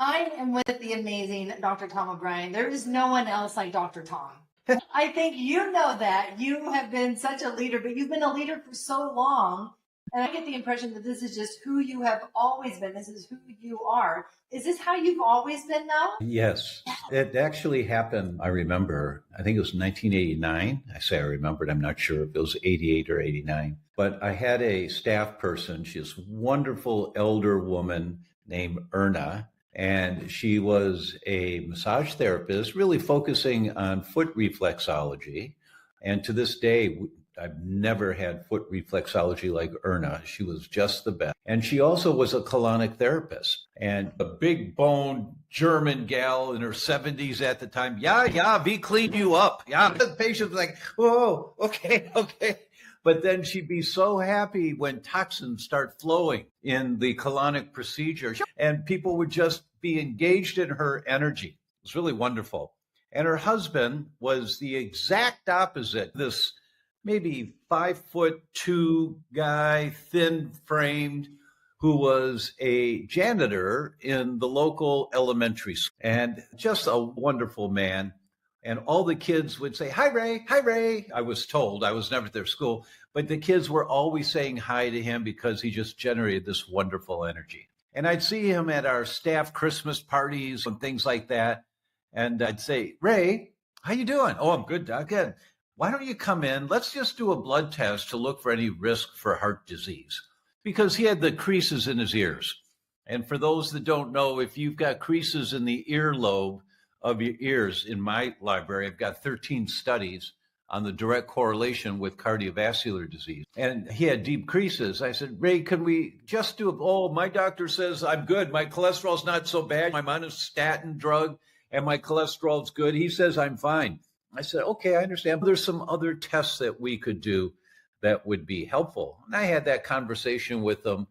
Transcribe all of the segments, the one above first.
I am with the amazing Dr. Tom O'Brien. There is no one else like Dr. Tom. I think you know that. You have been such a leader, but you've been a leader for so long. And I get the impression that this is just who you have always been. This is who you are. Is this how you've always been now? Yes, it actually happened. I remember, I think it was 1989. I say I remembered, I'm not sure if it was 88 or 89. But I had a staff person. She's a wonderful elder woman named Erna. And she was a massage therapist, really focusing on foot reflexology. And to this day, I've never had foot reflexology like Erna. She was just the best. And she also was a colonic therapist and a big boned German gal in her 70s at the time. Yeah, we clean you up. Yeah, the patient was like, whoa, okay. But then she'd be so happy when toxins start flowing in the colonic procedure, and people would just be engaged in her energy. It was really wonderful. And her husband was the exact opposite. This maybe 5'2" guy, thin framed, who was a janitor in the local elementary school, and just a wonderful man. And all the kids would say, hi, Ray, hi, Ray. I was told, I was never at their school, but the kids were always saying hi to him because he just generated this wonderful energy. And I'd see him at our staff Christmas parties and things like that. And I'd say, Ray, how you doing? Oh, I'm good, Doc. Good. Why don't you come in? Let's just do a blood test to look for any risk for heart disease. Because he had the creases in his ears. And for those that don't know, if you've got creases in the earlobe of your ears, in my library, I've got 13 studies on the direct correlation with cardiovascular disease. And he had deep creases. I said, Ray, can we just do my doctor says I'm good. My cholesterol's not so bad. I'm on a statin drug and my cholesterol's good. He says I'm fine. I said, okay, I understand. There's some other tests that we could do that would be helpful. And I had that conversation with him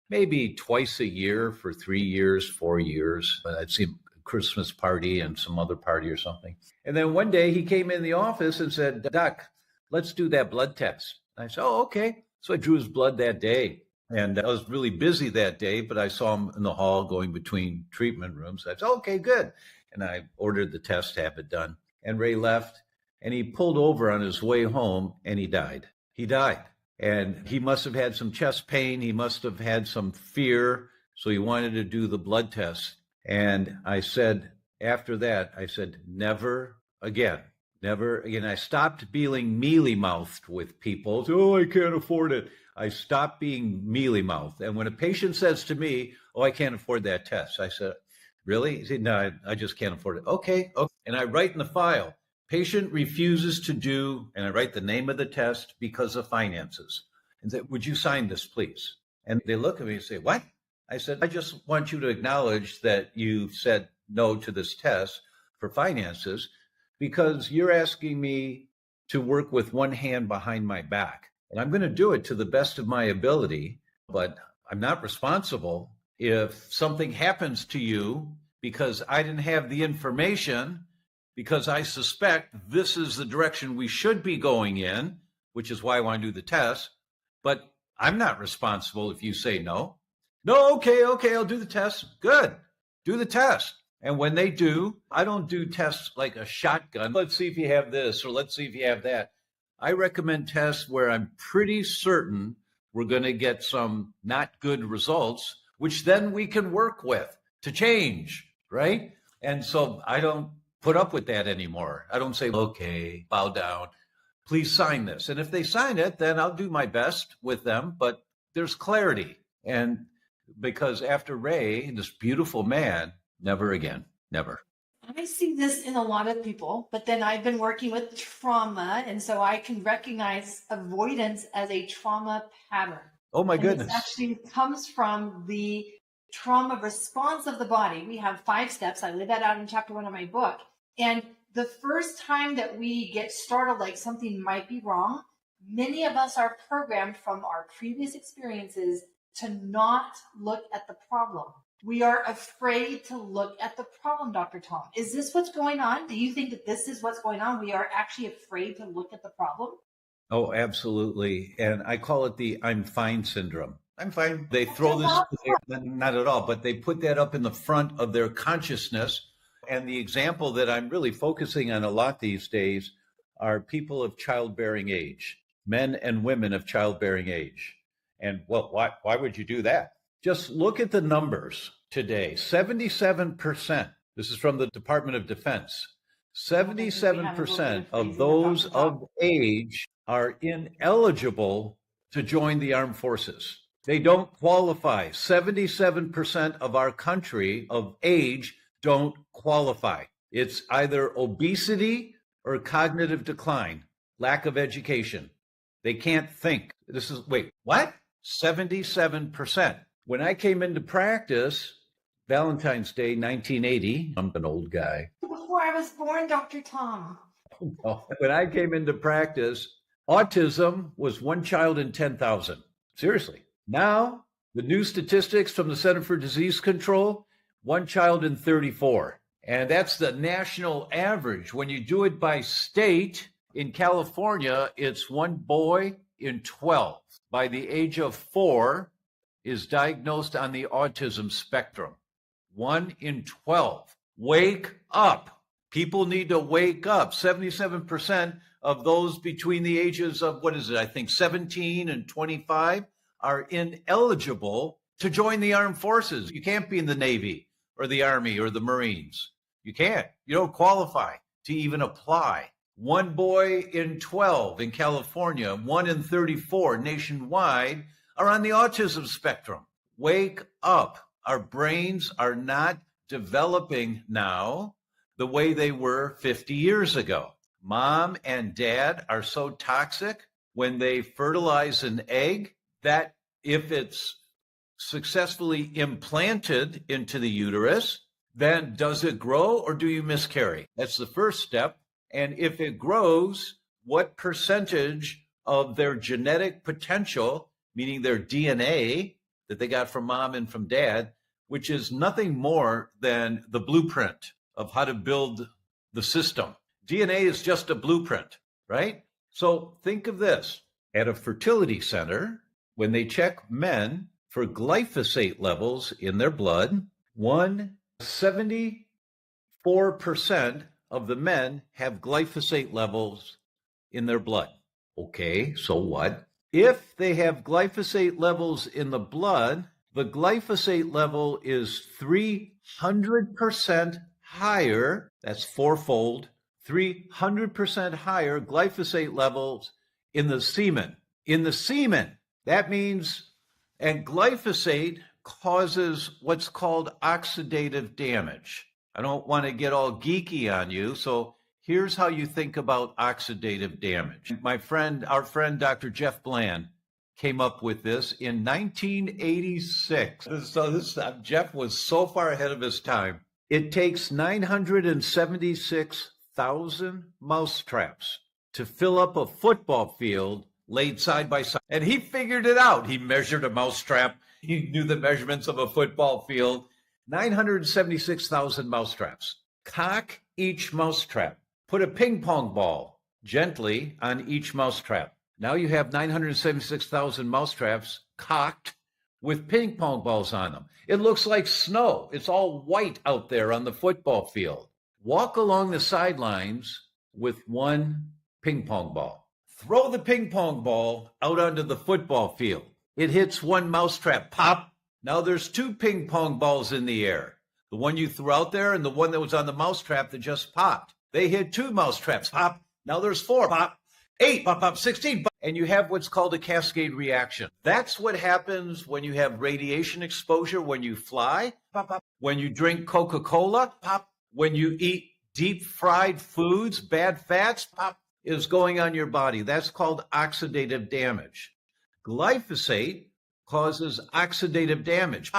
maybe twice a year for 3 years, 4 years. I'd see him Christmas party and some other party or something. And then one day he came in the office and said, Doc, let's do that blood test. I said, oh, okay. So I drew his blood that day. And I was really busy that day, but I saw him in the hall going between treatment rooms. I said, okay, good. And I ordered the test to have it done. And Ray left and he pulled over on his way home and he died. He died. And he must have had some chest pain. He must have had some fear. So he wanted to do the blood test. And I said, after that, I said, never again, never again. I stopped being mealy-mouthed with people. Oh, I can't afford it. I stopped being mealy-mouthed. And when a patient says to me, oh, I can't afford that test, I said, really? He said, no, I just can't afford it. Okay. And I write in the file, patient refuses to do, and I write the name of the test because of finances. And say, would you sign this, please? And they look at me and say, what? I said, I just want you to acknowledge that you said no to this test for finances because you're asking me to work with one hand behind my back. And I'm going to do it to the best of my ability, but I'm not responsible if something happens to you because I didn't have the information, because I suspect this is the direction we should be going in, which is why I want to do the test. But I'm not responsible if you say no. No, okay, I'll do the test. Good. Do the test. And when they do, I don't do tests like a shotgun. Let's see if you have this, or let's see if you have that. I recommend tests where I'm pretty certain we're going to get some not good results, which then we can work with to change, right? And so I don't put up with that anymore. I don't say, okay, bow down, please sign this. And if they sign it, then I'll do my best with them, but there's clarity. And because after Ray, this beautiful man, never again, never. I see this in a lot of people, but then I've been working with trauma, and so I can recognize avoidance as a trauma pattern. Oh my goodness. This actually comes from the trauma response of the body. We have 5 steps. I laid that out in chapter 1 of my book. And the first time that we get startled like something might be wrong, many of us are programmed from our previous experiences to not look at the problem. We are afraid to look at the problem, Dr. Tom. Is this what's going on? Do you think that this is what's going on? We are actually afraid to look at the problem? Oh, absolutely. And I call it the I'm fine syndrome. I'm fine. They throw this, not at all, but they put that up in the front of their consciousness. And the example that I'm really focusing on a lot these days are people of childbearing age, men and women of childbearing age. And well, why would you do that? Just look at the numbers today. 77%, this is from the Department of Defense, 77% of those of age are ineligible to join the armed forces. They don't qualify. 77% of our country of age don't qualify. It's either obesity or cognitive decline, lack of education. They can't think. Wait, what? 77%. When I came into practice, Valentine's Day, 1980, I'm an old guy. Before I was born, Dr. Tom. When I came into practice, autism was one child in 10,000. Seriously. Now, the new statistics from the Center for Disease Control, one child in 34. And that's the national average. When you do it by state, in California, it's one boy in 12 by the age of 4 is diagnosed on the autism spectrum. 1 in 12. Wake up. People need to wake up. 77% of those between the ages of, 17 and 25 are ineligible to join the armed forces. You can't be in the Navy or the Army or the Marines. You can't. You don't qualify to even apply. One boy in 12 in California, 1 in 34 nationwide are on the autism spectrum. Wake up. Our brains are not developing now the way they were 50 years ago. Mom and dad are so toxic when they fertilize an egg that if it's successfully implanted into the uterus, then does it grow or do you miscarry? That's the first step. And if it grows, what percentage of their genetic potential, meaning their DNA that they got from mom and from dad, which is nothing more than the blueprint of how to build the system. DNA is just a blueprint, right? So think of this. At a fertility center, when they check men for glyphosate levels in their blood, 74% of the men have glyphosate levels in their blood. Okay, so what? If they have glyphosate levels in the blood, the glyphosate level is 300% higher, that's fourfold, 300% higher glyphosate levels in the semen. In the semen, that means, and glyphosate causes what's called oxidative damage. I don't want to get all geeky on you, so here's how you think about oxidative damage. Our friend, Dr. Jeff Bland, came up with this in 1986. Jeff was so far ahead of his time. It takes 976,000 mousetraps to fill up a football field laid side by side. And he figured it out. He measured a mousetrap. He knew the measurements of a football field. 976,000 mousetraps. Cock each mousetrap. Put a ping pong ball gently on each mousetrap. Now you have 976,000 mousetraps cocked with ping pong balls on them. It looks like snow. It's all white out there on the football field. Walk along the sidelines with one ping pong ball. Throw the ping pong ball out onto the football field. It hits one mousetrap. Pop. Now there's two ping pong balls in the air. The one you threw out there and the one that was on the mousetrap that just popped. They hit two mousetraps. Pop. Now there's 4. Pop. 8. Pop, pop, 16. Pop. And you have what's called a cascade reaction. That's what happens when you have radiation exposure, when you fly. Pop, pop. When you drink Coca-Cola. Pop. When you eat deep fried foods, bad fats. Pop. Is going on your body. That's called oxidative damage. Glyphosate causes oxidative damage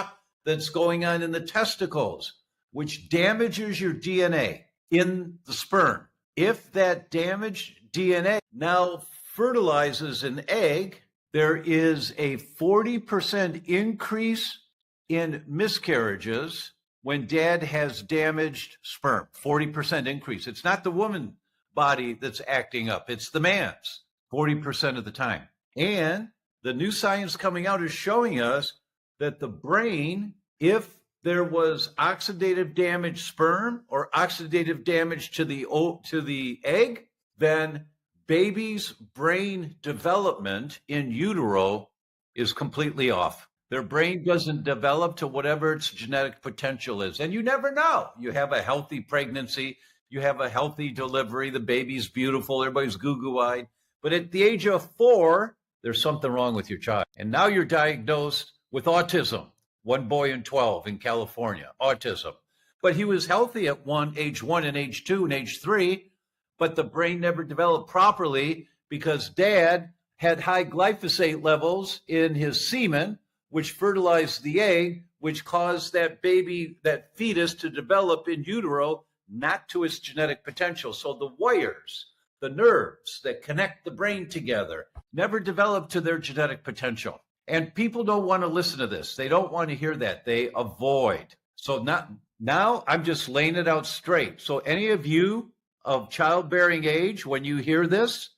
that's going on in the testicles, which damages your DNA in the sperm. If that damaged DNA now fertilizes an egg, there is a 40% increase in miscarriages when dad has damaged sperm. 40% increase. It's not the woman body that's acting up. It's the man's 40% of the time. And the new science coming out is showing us that the brain, if there was oxidative damage sperm or oxidative damage to the egg, then baby's brain development in utero is completely off. Their brain doesn't develop to whatever its genetic potential is. And you never know. You have a healthy pregnancy, you have a healthy delivery, the baby's beautiful, everybody's goo-goo-eyed. But at the age of 4, there's something wrong with your child. And now you're diagnosed with autism. One boy in 12 in California, autism. But he was healthy at age 1 and age 2 and age 3, but the brain never developed properly because dad had high glyphosate levels in his semen, which fertilized the egg, which caused that baby, that fetus, to develop in utero not to its genetic potential. So the wires, the nerves that connect the brain together, never developed to their genetic potential. And people don't want to listen to this. They don't want to hear that. They avoid. So now I'm just laying it out straight. So any of you of childbearing age, when you hear this,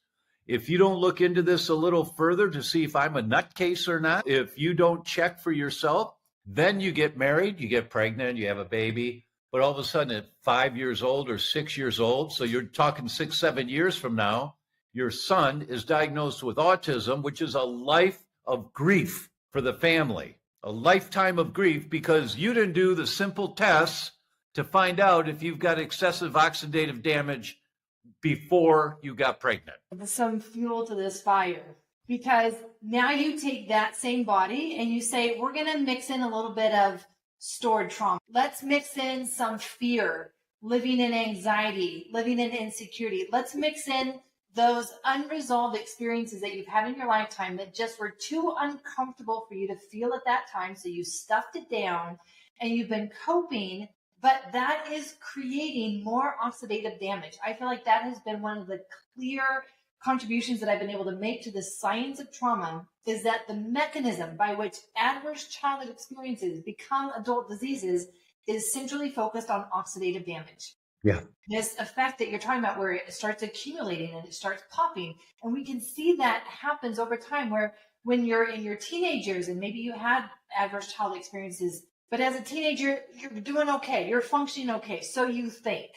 if you don't look into this a little further to see if I'm a nutcase or not, if you don't check for yourself, then you get married, you get pregnant, you have a baby, but all of a sudden at 5 years old or 6 years old, so you're talking 6, 7 years from now, your son is diagnosed with autism, which is a life of grief for the family, a lifetime of grief because you didn't do the simple tests to find out if you've got excessive oxidative damage before you got pregnant. Some fuel to this fire, because now you take that same body and you say, we're going to mix in a little bit of stored trauma. Let's mix in some fear, living in anxiety, living in insecurity. Let's mix in those unresolved experiences that you've had in your lifetime that just were too uncomfortable for you to feel at that time. So you stuffed it down and you've been coping, but that is creating more oxidative damage. I feel like that has been one of the clear contributions that I've been able to make to the science of trauma, is that the mechanism by which adverse childhood experiences become adult diseases is centrally focused on oxidative damage. Yeah. This effect that you're talking about where it starts accumulating and it starts popping. And we can see that happens over time, where when you're in your teenage years and maybe you had adverse childhood experiences, but as a teenager, you're doing okay. You're functioning okay. So you think.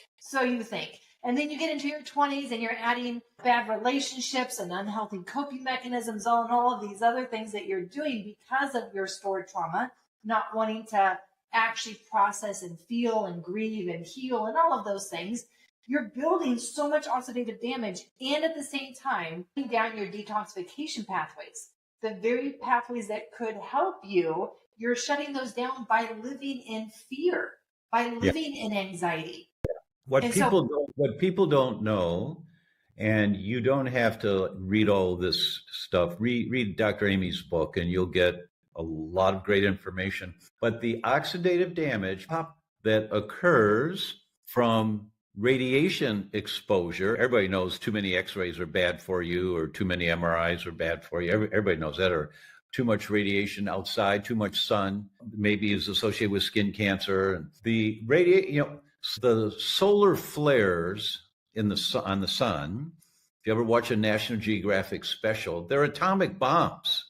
And then you get into your 20s and you're adding bad relationships and unhealthy coping mechanisms and all of these other things that you're doing because of your stored trauma, not wanting to actually process and feel and grieve and heal and all of those things. You're building so much oxidative damage, and at the same time, putting down your detoxification pathways, the very pathways that could help you. You're shutting those down by living in fear, by living in anxiety. What people don't know, and you don't have to read all this stuff. Read Dr. Aimie's book, and you'll get a lot of great information. But the oxidative damage that occurs from radiation exposure, everybody knows too many X-rays are bad for you, or too many MRIs are bad for you. Everybody knows that, or too much radiation outside, too much sun, maybe is associated with skin cancer. And the the solar flares on the sun, if you ever watch a National Geographic special, they're atomic bombs.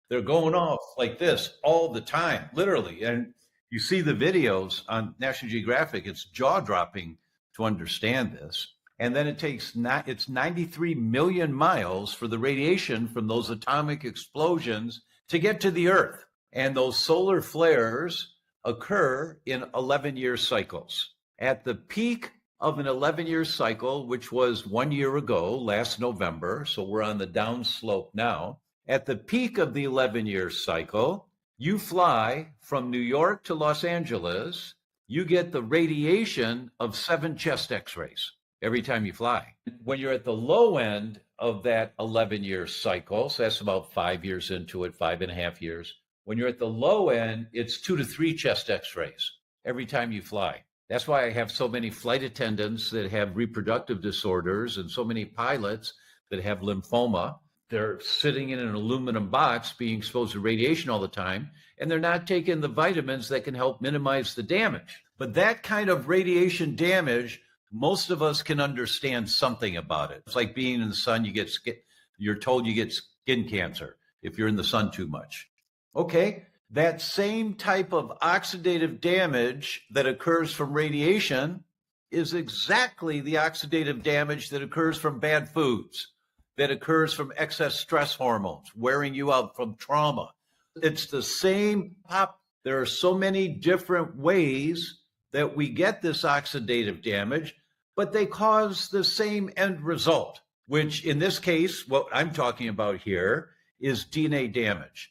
They're going off like this all the time, literally. And you see the videos on National Geographic, it's jaw-dropping to understand this. And then it's 93 million miles for the radiation from those atomic explosions to get to the Earth. And those solar flares occur in 11-year cycles. At the peak of an 11-year cycle, which was 1 year ago, last November, so we're on the downslope now. At the peak of the 11-year cycle, you fly from New York to Los Angeles, you get the radiation of 7 chest X-rays every time you fly. When you're at the low end of that 11-year cycle, so that's about 5 years into it, 5.5 years. When you're at the low end, it's 2 to 3 chest X-rays every time you fly. That's why I have so many flight attendants that have reproductive disorders and so many pilots that have lymphoma. They're sitting in an aluminum box being exposed to radiation all the time, and they're not taking the vitamins that can help minimize the damage. But that kind of radiation damage, most of us can understand something about it. It's like being in the sun, you're told you get skin cancer. if you're in the sun too much. Okay, that same type of oxidative damage that occurs from radiation is exactly the oxidative damage that occurs from bad foods, that occurs from excess stress hormones, wearing you out from trauma. It's the same pop. There are so many different ways that we get this oxidative damage, but they cause the same end result, which in this case, what I'm talking about here is DNA damage.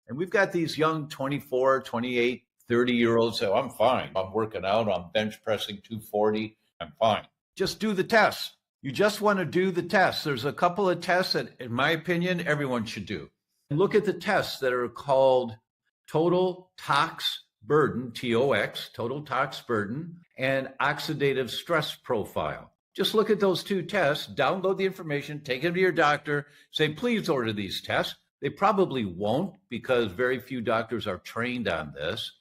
And we've got these young 24, 28, 30-year-olds say, I'm fine. I'm working out. I'm bench pressing 240. I'm fine. Just do the test. You just want to do the test. There's a couple of tests that, in my opinion, everyone should do. Look at the tests that are called total tox burden, TOX, total tox burden, and oxidative stress profile. Just look at those two tests, download the information, take it to your doctor, say, please order these tests. They probably won't because very few doctors are trained on this.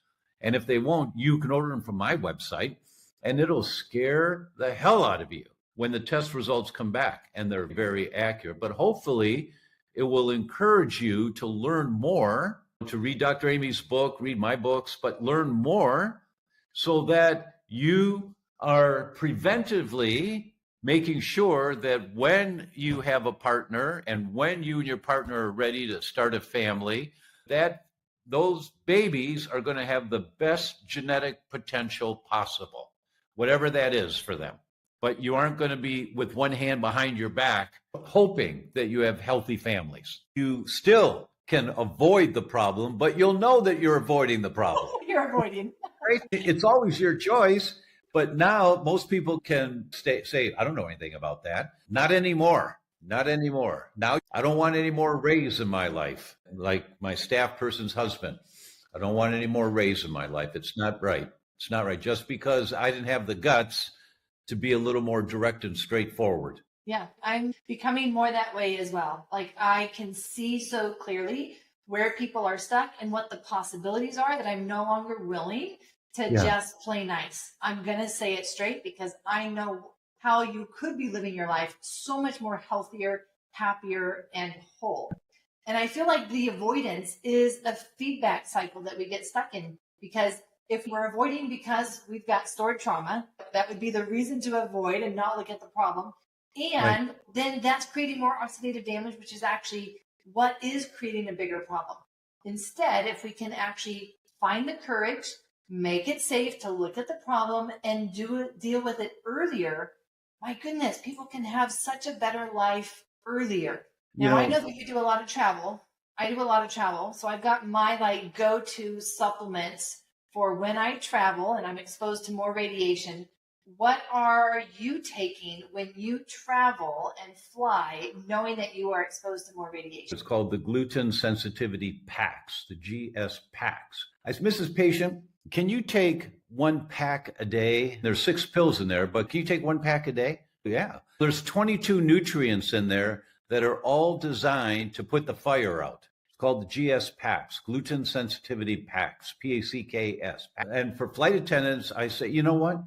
And if they won't, you can order them from my website and it'll scare the hell out of you when the test results come back and they're very accurate. But hopefully it will encourage you to learn more, to read Dr. Aimie's book, read my books, but learn more so that you are preventively making sure that when you have a partner and when you and your partner are ready to start a family, that those babies are going to have the best genetic potential possible, whatever that is for them. But you aren't going to be with one hand behind your back hoping that you have healthy families. You still can avoid the problem, but you'll know that you're avoiding the problem. You're avoiding. Right? It's always your choice. But now most people can say, I don't know anything about that. Not anymore. Not anymore. Now I don't want any more Rays in my life. Like my staff person's husband. I don't want any more Rays in my life. It's not right. It's not right. Just because I didn't have the guts to be a little more direct and straightforward. Yeah, I'm becoming more that way as well. Like I can see so clearly where people are stuck and what the possibilities are that I'm no longer willing to just play nice. I'm going to say it straight because I know how you could be living your life so much more healthier, happier, and whole. And I feel like the avoidance is a feedback cycle that we get stuck in, because if we're avoiding because we've got stored trauma, that would be the reason to avoid and not look at the problem. And then that's creating more oxidative damage, which is actually what is creating a bigger problem. Instead, if we can actually find the courage, make it safe to look at the problem and deal with it earlier, my goodness, people can have such a better life earlier. Now, I know that you do a lot of travel. I do a lot of travel. So I've got my go-to supplements for when I travel and I'm exposed to more radiation. What are you taking when you travel and fly, knowing that you are exposed to more radiation? It's called the gluten sensitivity packs, the GS packs. I said, Mrs. Patient, can you take one pack a day? There's 6 pills in there, but can you take one pack a day? Yeah. There's 22 nutrients in there that are all designed to put the fire out. It's called the GS packs, gluten sensitivity packs, PACKS. And for flight attendants, I say, you know what?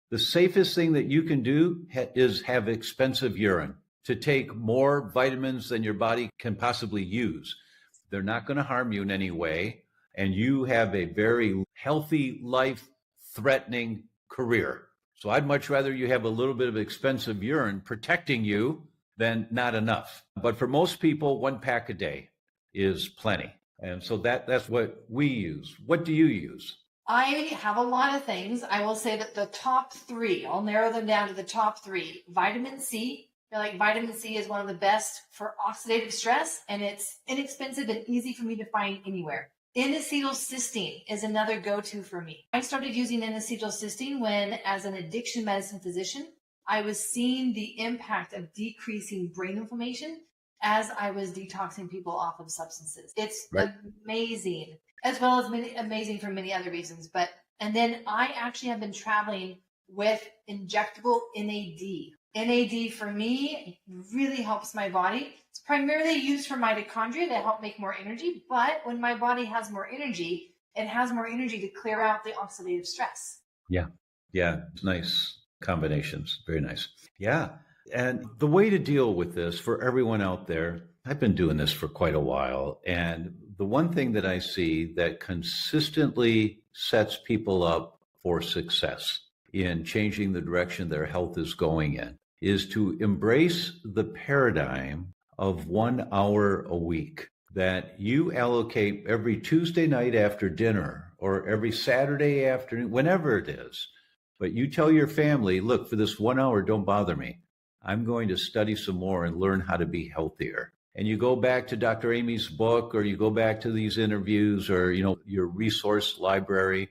The safest thing that you can do is have expensive urine, to take more vitamins than your body can possibly use. They're not going to harm you in any way. And you have a very healthy, life-threatening career. So I'd much rather you have a little bit of expensive urine protecting you than not enough. But for most people, 1 pack a day is plenty. And so that's what we use. What do you use? I have a lot of things. I will say that the top 3, I'll narrow them down to the top 3. Vitamin C. I feel like vitamin C is one of the best for oxidative stress, and it's inexpensive and easy for me to find anywhere. N-acetylcysteine is another go-to for me. I started using N-acetylcysteine when, as an addiction medicine physician, I was seeing the impact of decreasing brain inflammation as I was detoxing people off of substances. It's amazing, as well as amazing for many other reasons. And then I actually have been traveling with injectable NAD. NAD for me really helps my body. It's primarily used for mitochondria to help make more energy, but when my body has more energy, it has more energy to clear out the oxidative stress. Yeah. Nice combinations. Very nice. Yeah. And the way to deal with this for everyone out there, I've been doing this for quite a while. And the one thing that I see that consistently sets people up for success in changing the direction their health is going in is to embrace the paradigm of 1 hour a week that you allocate every Tuesday night after dinner or every Saturday afternoon, whenever it is. But you tell your family, look, for this 1 hour, don't bother me. I'm going to study some more and learn how to be healthier. And you go back to Dr. Aimie's book, or you go back to these interviews, or your resource library,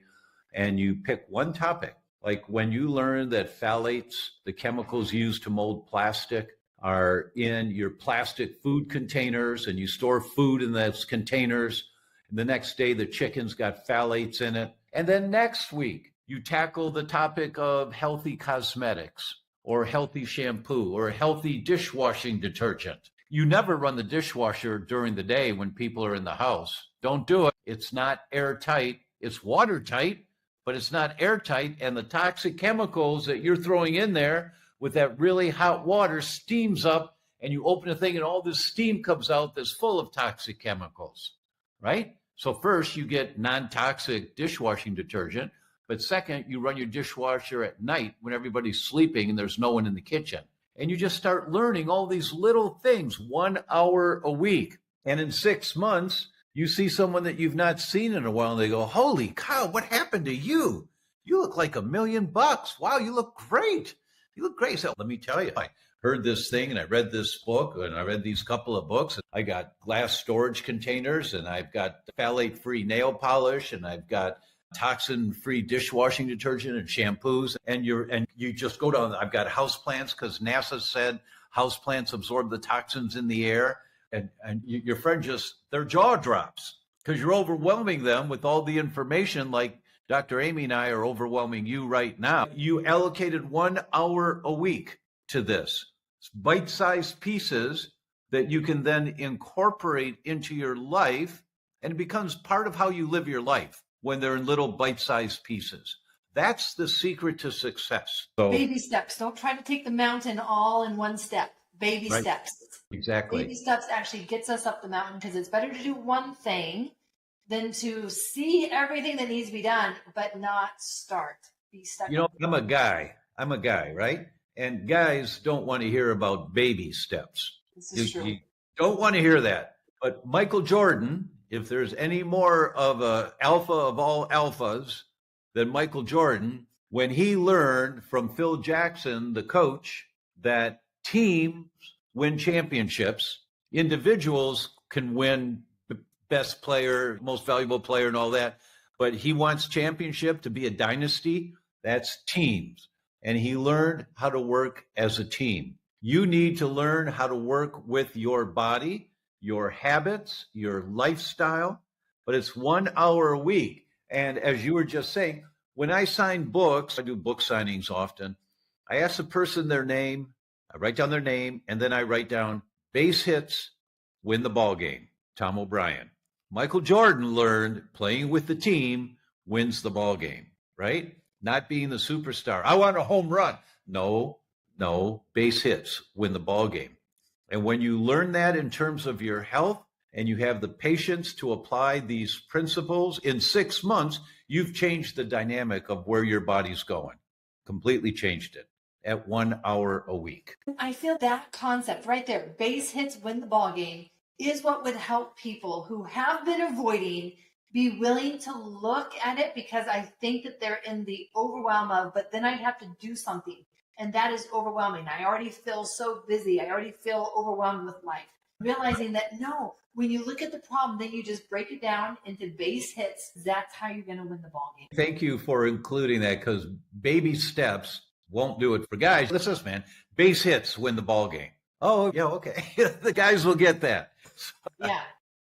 and you pick one topic. Like when you learn that phthalates, the chemicals used to mold plastic, are in your plastic food containers, and you store food in those containers. And the next day, the chicken's got phthalates in it. And then next week, you tackle the topic of healthy cosmetics or healthy shampoo or healthy dishwashing detergent. You never run the dishwasher during the day when people are in the house. Don't do it. It's not airtight. It's watertight, but it's not airtight. And the toxic chemicals that you're throwing in there with that really hot water steams up, and you open the thing and all this steam comes out that's full of toxic chemicals, right? So first you get non-toxic dishwashing detergent, but second, you run your dishwasher at night when everybody's sleeping and there's no one in the kitchen. And you just start learning all these little things, 1 hour a week. And in 6 months, you see someone that you've not seen in a while and they go, holy cow, what happened to you? You look like $1 million. Wow, you look great. You look great. So let me tell you, I heard this thing and I read this book and I read these couple of books. I got glass storage containers and I've got phthalate-free nail polish and I've got toxin-free dishwashing detergent and shampoos. And you just go down, I've got houseplants because NASA said houseplants absorb the toxins in the air. And your friend their jaw drops because you're overwhelming them with all the information like Dr. Aimie and I are overwhelming you right now. You allocated 1 hour a week to this. It's bite-sized pieces that you can then incorporate into your life, and it becomes part of how you live your life when they're in little bite-sized pieces. That's the secret to success. So, baby steps. Don't try to take the mountain all in one step. Baby steps. Exactly. Baby steps actually gets us up the mountain because it's better to do one thing than to see everything that needs to be done, but not start. Be stuck. I'm a guy, right? And guys don't want to hear about baby steps. This is true. You don't want to hear that. But Michael Jordan, if there's any more of a alpha of all alphas than Michael Jordan, when he learned from Phil Jackson, the coach, that teams win championships, individuals can win best player, most valuable player and all that. But he wants championship to be a dynasty. That's teams. And he learned how to work as a team. You need to learn how to work with your body, your habits, your lifestyle, but it's 1 hour a week. And as you were just saying, when I sign books, I do book signings often. I ask the person their name, I write down their name, and then I write down base hits, win the ball game. Tom O'Brien. Michael Jordan learned playing with the team wins the ball game, right? Not being the superstar. I want a home run. No, base hits win the ball game. And when you learn that in terms of your health and you have the patience to apply these principles, in 6 months, you've changed the dynamic of where your body's going. Completely changed it at 1 hour a week. I feel that concept right there, base hits win the ball game, is what would help people who have been avoiding be willing to look at it, because I think that they're in the overwhelm of, but then I have to do something. And that is overwhelming. I already feel so busy. I already feel overwhelmed with life. Realizing that no, when you look at the problem, then you just break it down into base hits. That's how you're going to win the ball game. Thank you for including that, because baby steps won't do it for guys. Listen, man, base hits win the ball game. Oh, yeah, okay. The guys will get that. Yeah,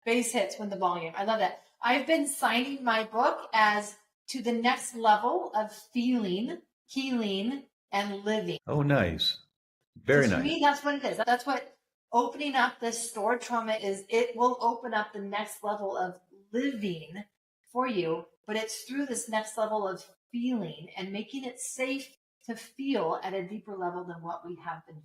base hits win the ball game. I love that. I've been signing my book as to the next level of feeling, healing, and living. Oh, nice. Very nice. To me, that's what it is. That's what opening up this stored trauma is. It will open up the next level of living for you, but it's through this next level of feeling and making it safe to feel at a deeper level than what we have been.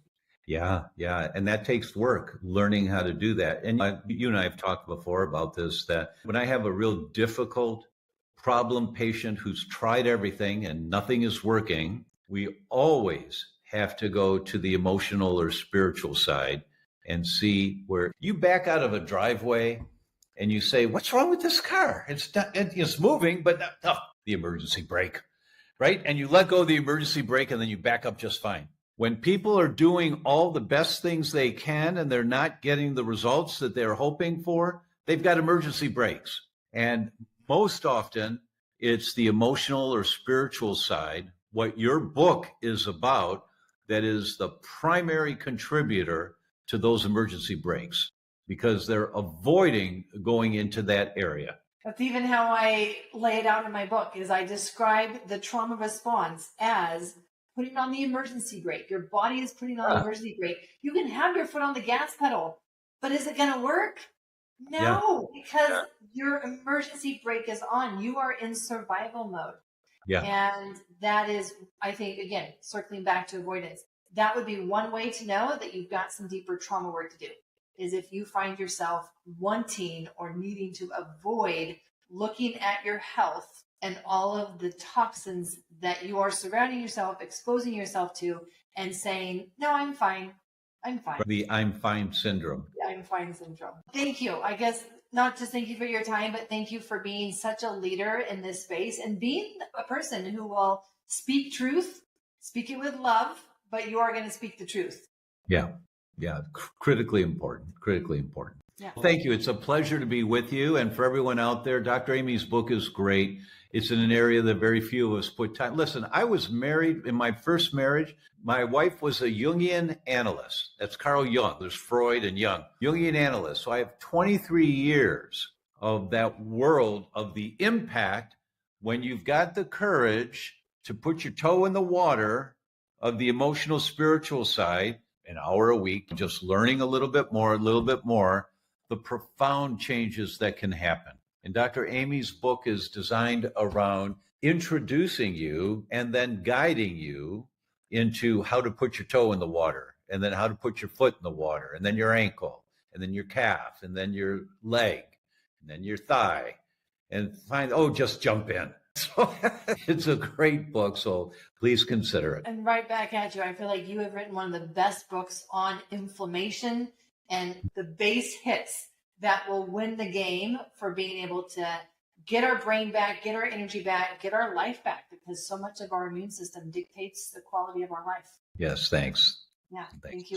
Yeah, yeah. And that takes work, learning how to do that. And you and I have talked before about this, that when I have a real difficult problem patient who's tried everything and nothing is working, we always have to go to the emotional or spiritual side and see where you back out of a driveway and you say, what's wrong with this car? It's moving, but the emergency brake, right? And you let go of the emergency brake and then you back up just fine. When people are doing all the best things they can and they're not getting the results that they're hoping for, they've got emergency brakes. And most often, it's the emotional or spiritual side, what your book is about, that is the primary contributor to those emergency brakes, because they're avoiding going into that area. That's even how I lay it out in my book, is I describe the trauma response as putting on the emergency brake. Your body is putting on the emergency brake. You can have your foot on the gas pedal, but is it going to work? No, because your emergency brake is on. You are in survival mode. Yeah. And that is, I think, again, circling back to avoidance, that would be one way to know that you've got some deeper trauma work to do, is if you find yourself wanting or needing to avoid looking at your health and all of the toxins that you are surrounding yourself, exposing yourself to, and saying, no, I'm fine. I'm fine. The I'm fine syndrome. The I'm fine syndrome. Thank you. I guess not just thank you for your time, but thank you for being such a leader in this space and being a person who will speak truth, speak it with love, but you are going to speak the truth. Yeah. Yeah. Critically important. Critically important. Yeah. Thank you. It's a pleasure to be with you. And for everyone out there, Dr. Aimie's book is great. It's in an area that very few of us put time. Listen, I was married in my first marriage. My wife was a Jungian analyst. That's Carl Jung. There's Freud and Jung. Jungian analyst. So I have 23 years of that world of the impact when you've got the courage to put your toe in the water of the emotional, spiritual side, an hour a week, just learning a little bit more, the profound changes that can happen. And Dr. Aimie's book is designed around introducing you and then guiding you into how to put your toe in the water, and then how to put your foot in the water, and then your ankle, and then your calf, and then your leg, and then your thigh, and just jump in. So it's a great book, so please consider it. And right back at you, I feel like you have written one of the best books on inflammation and the base hits that will win the game for being able to get our brain back, get our energy back, get our life back, because so much of our immune system dictates the quality of our life. Yes, thanks. Yeah, thanks. Thank you.